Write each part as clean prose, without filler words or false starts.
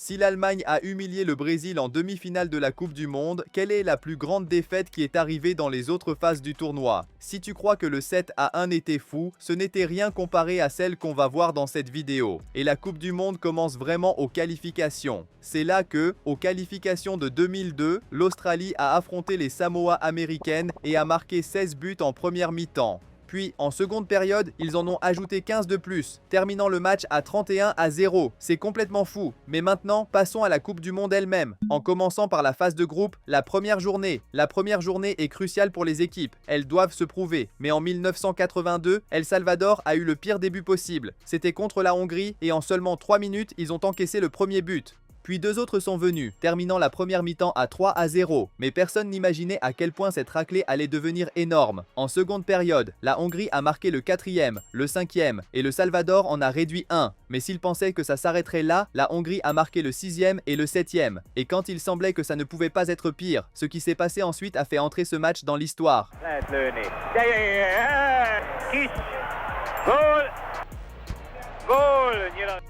Si l'Allemagne a humilié le Brésil en demi-finale de la Coupe du Monde, quelle est la plus grande défaite qui est arrivée dans les autres phases du tournoi? Si tu crois que le 7-1 était fou, ce n'était rien comparé à celle qu'on va voir dans cette vidéo. Et la Coupe du Monde commence vraiment aux qualifications. C'est là que, aux qualifications de 2002, l'Australie a affronté les Samoa américaines et a marqué 16 buts en première mi-temps. Puis, en seconde période, ils en ont ajouté 15 de plus, terminant le match à 31-0. C'est complètement fou. Mais maintenant, passons à la Coupe du Monde elle-même. En commençant par la phase de groupe, la première journée. La première journée est cruciale pour les équipes. Elles doivent se prouver. Mais en 1982, El Salvador a eu le pire début possible. C'était contre la Hongrie et en seulement 3 minutes, ils ont encaissé le premier but. Puis deux autres sont venus, terminant la première mi-temps à 3-0. Mais personne n'imaginait à quel point cette raclée allait devenir énorme. En seconde période, la Hongrie a marqué le 4e, le 5e et le Salvador en a réduit 1. Mais s'ils pensaient que ça s'arrêterait là, la Hongrie a marqué le 6e et le 7e. Et quand il semblait que ça ne pouvait pas être pire, ce qui s'est passé ensuite a fait entrer ce match dans l'histoire.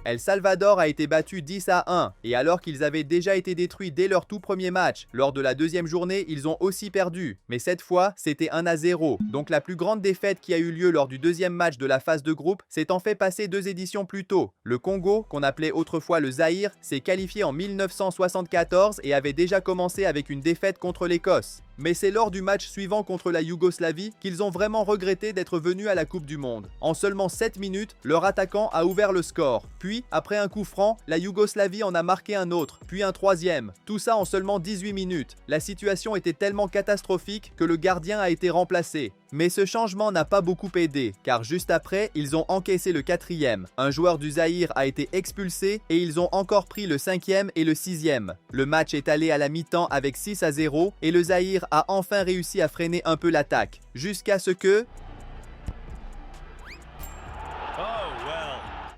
El Salvador a été battu 10-1 et alors qu'ils avaient déjà été détruits dès leur tout premier match, lors de la deuxième journée, ils ont aussi perdu. Mais cette fois, c'était 1-0. Donc la plus grande défaite qui a eu lieu lors du deuxième match de la phase de groupe s'est en fait passé 2 éditions plus tôt. Le Congo, qu'on appelait autrefois le Zaïre, s'est qualifié en 1974 et avait déjà commencé avec une défaite contre l'Écosse. Mais c'est lors du match suivant contre la Yougoslavie qu'ils ont vraiment regretté d'être venus à la Coupe du Monde. En seulement 7 minutes, leur attaquant a ouvert le score. Puis, après un coup franc, la Yougoslavie en a marqué un autre, puis un troisième. Tout ça en seulement 18 minutes. La situation était tellement catastrophique que le gardien a été remplacé. Mais ce changement n'a pas beaucoup aidé, car juste après, ils ont encaissé le 4e. Un joueur du Zaïre a été expulsé et ils ont encore pris le 5e et le 6e. Le match est allé à la mi-temps avec 6-0 et le Zaïre a enfin réussi à freiner un peu l'attaque, jusqu'à ce que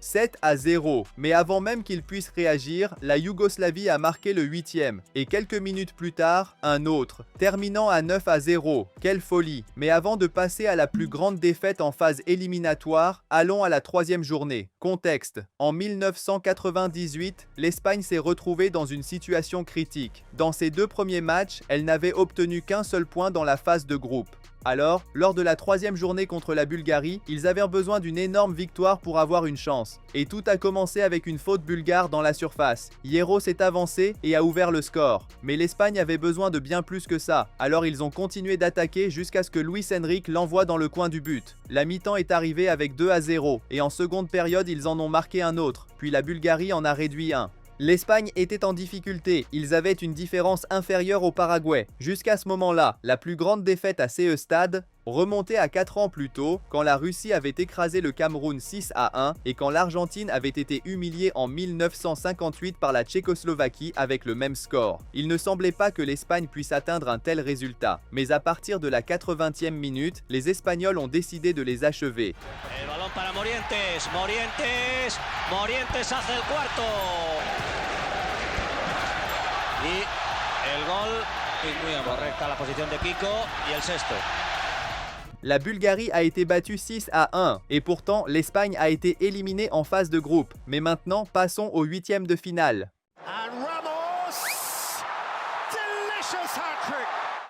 7-0. Mais avant même qu'ils puissent réagir, la Yougoslavie a marqué le 8e et quelques minutes plus tard, un autre, terminant à 9-0. Quelle folie! Mais avant de passer à la plus grande défaite en phase éliminatoire, allons à la 3e journée. Contexte: en 1998, l'Espagne s'est retrouvée dans une situation critique. Dans ses 2 premiers matchs, elle n'avait obtenu qu'un seul point dans la phase de groupe. Alors, lors de la 3e journée contre la Bulgarie, ils avaient besoin d'une énorme victoire pour avoir une chance. Et tout a commencé avec une faute bulgare dans la surface. Hierro s'est avancé et a ouvert le score. Mais l'Espagne avait besoin de bien plus que ça, alors ils ont continué d'attaquer jusqu'à ce que Luis Enrique l'envoie dans le coin du but. La mi-temps est arrivée avec 2-0, et en seconde période ils en ont marqué un autre, puis la Bulgarie en a réduit un. L'Espagne était en difficulté, ils avaient une différence inférieure au Paraguay. Jusqu'à ce moment-là, la plus grande défaite à CE Stade remontait à 4 ans plus tôt, quand la Russie avait écrasé le Cameroun 6-1 et quand l'Argentine avait été humiliée en 1958 par la Tchécoslovaquie avec le même score. Il ne semblait pas que l'Espagne puisse atteindre un tel résultat, mais à partir de la 80e minute, les Espagnols ont décidé de les achever. El balón para Morientes, Morientes hace el cuarto. Y el gol, y muy correcta la posición de Kiko y el sexto. La Bulgarie a été battue 6-1 et pourtant l'Espagne a été éliminée en phase de groupe. Mais maintenant, passons au 8e de finale.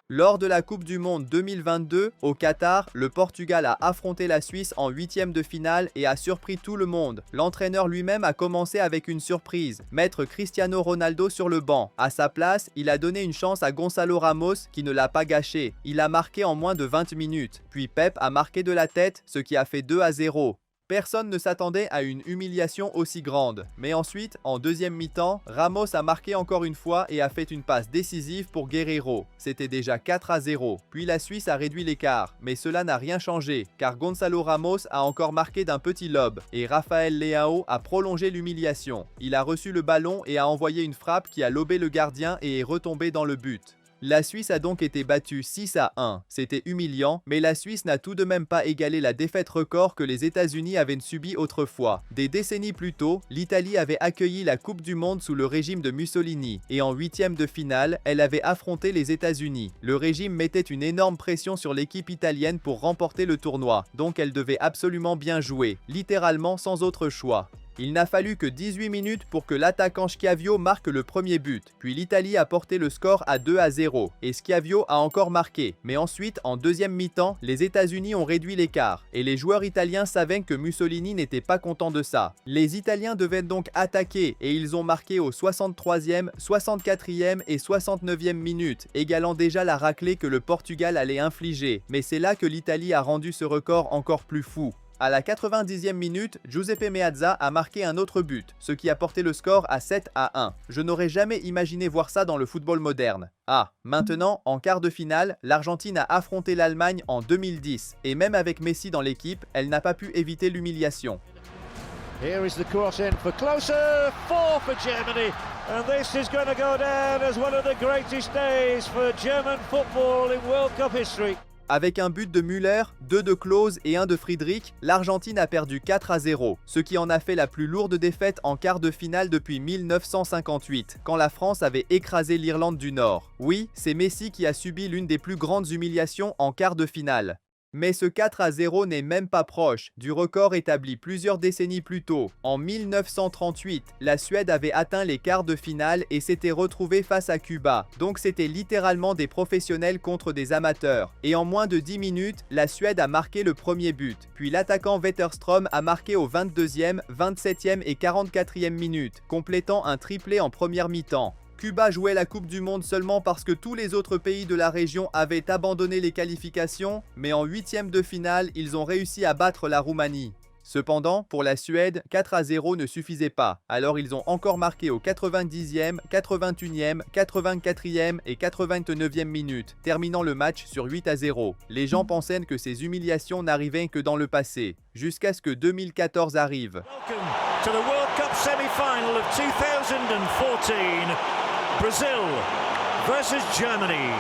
Lors de la Coupe du Monde 2022, au Qatar, le Portugal a affronté la Suisse en 8e de finale et a surpris tout le monde. L'entraîneur lui-même a commencé avec une surprise, mettre Cristiano Ronaldo sur le banc. À sa place, il a donné une chance à Gonçalo Ramos qui ne l'a pas gâché. Il a marqué en moins de 20 minutes. Puis Pep a marqué de la tête, ce qui a fait 2-0. Personne ne s'attendait à une humiliation aussi grande. Mais ensuite, en deuxième mi-temps, Ramos a marqué encore une fois et a fait une passe décisive pour Guerreiro. C'était déjà 4-0. Puis la Suisse a réduit l'écart. Mais cela n'a rien changé, car Gonçalo Ramos a encore marqué d'un petit lob. Et Rafael Leao a prolongé l'humiliation. Il a reçu le ballon et a envoyé une frappe qui a lobé le gardien et est retombée dans le but. La Suisse a donc été battue 6-1. C'était humiliant, mais la Suisse n'a tout de même pas égalé la défaite record que les États-Unis avaient subie autrefois. Des décennies plus tôt, l'Italie avait accueilli la Coupe du Monde sous le régime de Mussolini, et en 8e de finale, elle avait affronté les États-Unis. Le régime mettait une énorme pression sur l'équipe italienne pour remporter le tournoi, donc elle devait absolument bien jouer, littéralement sans autre choix. Il n'a fallu que 18 minutes pour que l'attaquant Schiavio marque le premier but, puis l'Italie a porté le score à 2-0 et Schiavio a encore marqué. Mais ensuite, en deuxième mi-temps, les États-Unis ont réduit l'écart et les joueurs italiens savaient que Mussolini n'était pas content de ça. Les Italiens devaient donc attaquer et ils ont marqué aux 63e, 64e et 69e minutes, égalant déjà la raclée que le Portugal allait infliger. Mais c'est là que l'Italie a rendu ce record encore plus fou. À la 90e minute, Giuseppe Meazza a marqué un autre but, ce qui a porté le score à 7-1. Je n'aurais jamais imaginé voir ça dans le football moderne. Ah, maintenant, en quart de finale, l'Argentine a affronté l'Allemagne en 2010, et même avec Messi dans l'équipe, elle n'a pas pu éviter l'humiliation. Here is the cross in for Klose, 4 for Germany, and this is going to go down as one of the greatest days for German football in World Cup history. Avec un but de Müller, 2 de Klose et 1 de Friedrich, l'Argentine a perdu 4-0, ce qui en a fait la plus lourde défaite en quart de finale depuis 1958, quand la France avait écrasé l'Irlande du Nord. Oui, c'est Messi qui a subi l'une des plus grandes humiliations en quart de finale. Mais ce 4-0 n'est même pas proche du record établi plusieurs décennies plus tôt. En 1938, la Suède avait atteint les quarts de finale et s'était retrouvée face à Cuba. Donc c'était littéralement des professionnels contre des amateurs. Et en moins de 10 minutes, la Suède a marqué le premier but. Puis l'attaquant Wetterström a marqué aux 22e, 27e et 44e minutes, complétant un triplé en première mi-temps. Cuba jouait la Coupe du Monde seulement parce que tous les autres pays de la région avaient abandonné les qualifications, mais en huitième de finale, ils ont réussi à battre la Roumanie. Cependant, pour la Suède, 4-0 ne suffisait pas, alors ils ont encore marqué aux 90e, 81e, 84e et 89e minutes, terminant le match sur 8-0. Les gens pensaient que ces humiliations n'arrivaient que dans le passé, jusqu'à ce que 2014 arrive. Welcome to the World Cup semi-final of 2014. Brazil versus Germany.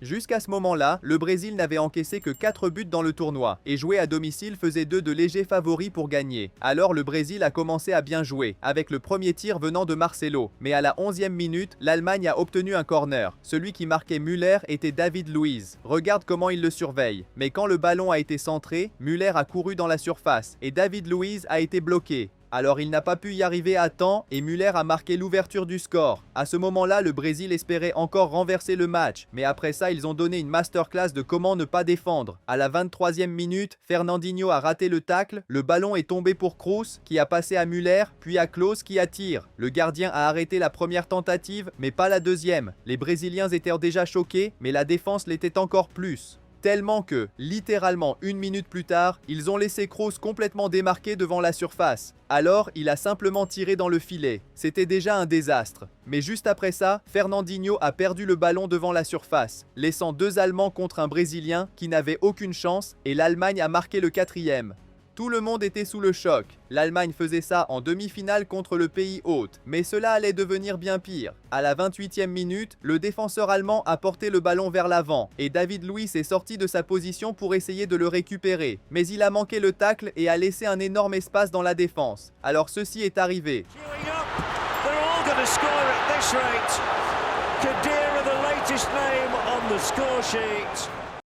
Jusqu'à ce moment-là, le Brésil n'avait encaissé que 4 buts dans le tournoi, et jouer à domicile faisait d'eux de légers favoris pour gagner. Alors le Brésil a commencé à bien jouer, avec le premier tir venant de Marcelo. Mais à la 11e minute, l'Allemagne a obtenu un corner. Celui qui marquait Müller était David Luiz. Regarde comment il le surveille. Mais quand le ballon a été centré, Müller a couru dans la surface, et David Luiz a été bloqué. Alors il n'a pas pu y arriver à temps et Müller a marqué l'ouverture du score. À ce moment-là, le Brésil espérait encore renverser le match, mais après ça, ils ont donné une masterclass de comment ne pas défendre. À la 23e minute, Fernandinho a raté le tacle, le ballon est tombé pour Kroos qui a passé à Müller, puis à Klose qui attire. Le gardien a arrêté la première tentative, mais pas la deuxième. Les Brésiliens étaient déjà choqués, mais la défense l'était encore plus. Tellement que, littéralement une minute plus tard, ils ont laissé Kroos complètement démarqué devant la surface. Alors, il a simplement tiré dans le filet. C'était déjà un désastre. Mais juste après ça, Fernandinho a perdu le ballon devant la surface, laissant 2 Allemands contre un Brésilien qui n'avait aucune chance et l'Allemagne a marqué le 4e. Tout le monde était sous le choc. L'Allemagne faisait ça en demi-finale contre le pays hôte, mais cela allait devenir bien pire. À la 28e minute, le défenseur allemand a porté le ballon vers l'avant et David Luiz est sorti de sa position pour essayer de le récupérer. Mais il a manqué le tacle et a laissé un énorme espace dans la défense. Alors ceci est arrivé.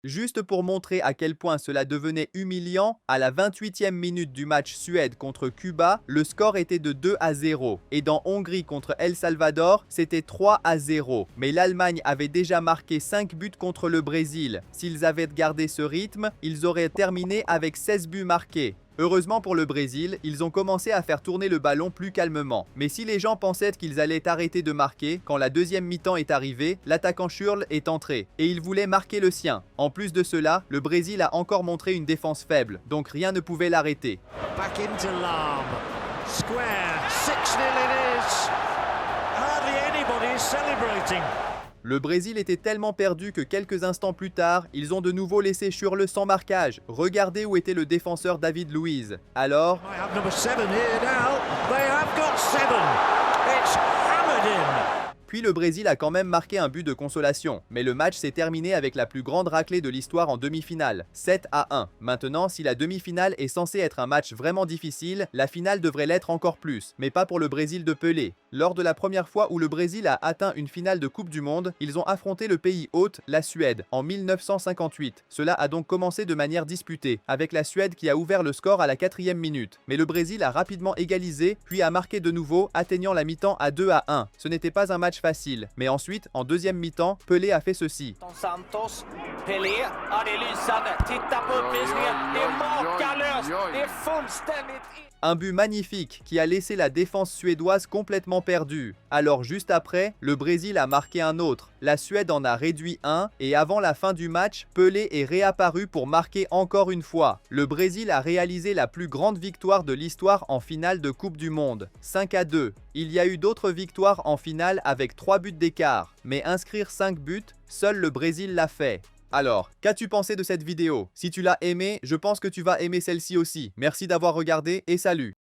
Juste pour montrer à quel point cela devenait humiliant, à la 28e minute du match Suède contre Cuba, le score était de 2-0. Et dans Hongrie contre El Salvador, c'était 3-0. Mais l'Allemagne avait déjà marqué 5 buts contre le Brésil. S'ils avaient gardé ce rythme, ils auraient terminé avec 16 buts marqués. Heureusement pour le Brésil, ils ont commencé à faire tourner le ballon plus calmement. Mais si les gens pensaient qu'ils allaient arrêter de marquer, quand la deuxième mi-temps est arrivée, l'attaquant Schürrle est entré. Et il voulait marquer le sien. En plus de cela, le Brésil a encore montré une défense faible, donc rien ne pouvait l'arrêter. Back into Lahm. Square, 6-0 it is. Hardly anybody is celebrating. Le Brésil était tellement perdu que quelques instants plus tard, ils ont de nouveau laissé Schürrle sans marquage. Regardez où était le défenseur David Luiz. Alors, Puis le Brésil a quand même marqué un but de consolation, mais le match s'est terminé avec la plus grande raclée de l'histoire en demi-finale, 7-1. Maintenant, si la demi-finale est censée être un match vraiment difficile, la finale devrait l'être encore plus, mais pas pour le Brésil de Pelé. Lors de la première fois où le Brésil a atteint une finale de Coupe du Monde, ils ont affronté le pays hôte, la Suède, en 1958. Cela a donc commencé de manière disputée, avec la Suède qui a ouvert le score à la 4e minute. Mais le Brésil a rapidement égalisé, puis a marqué de nouveau, atteignant la mi-temps à 2-1. Ce n'était pas un match facile, mais ensuite, en deuxième mi-temps, Pelé a fait ceci. Santos, Pelé, ja det är lysande, titta på uppvisningen, det är makalöst, det är fullständigt... Un but magnifique qui a laissé la défense suédoise complètement perdue. Alors juste après, le Brésil a marqué un autre. La Suède en a réduit un et avant la fin du match, Pelé est réapparu pour marquer encore une fois. Le Brésil a réalisé la plus grande victoire de l'histoire en finale de Coupe du Monde, 5-2. Il y a eu d'autres victoires en finale avec 3 buts d'écart, mais inscrire 5 buts, seul le Brésil l'a fait. Alors, qu'as-tu pensé de cette vidéo? Si tu l'as aimée, je pense que tu vas aimer celle-ci aussi. Merci d'avoir regardé et salut!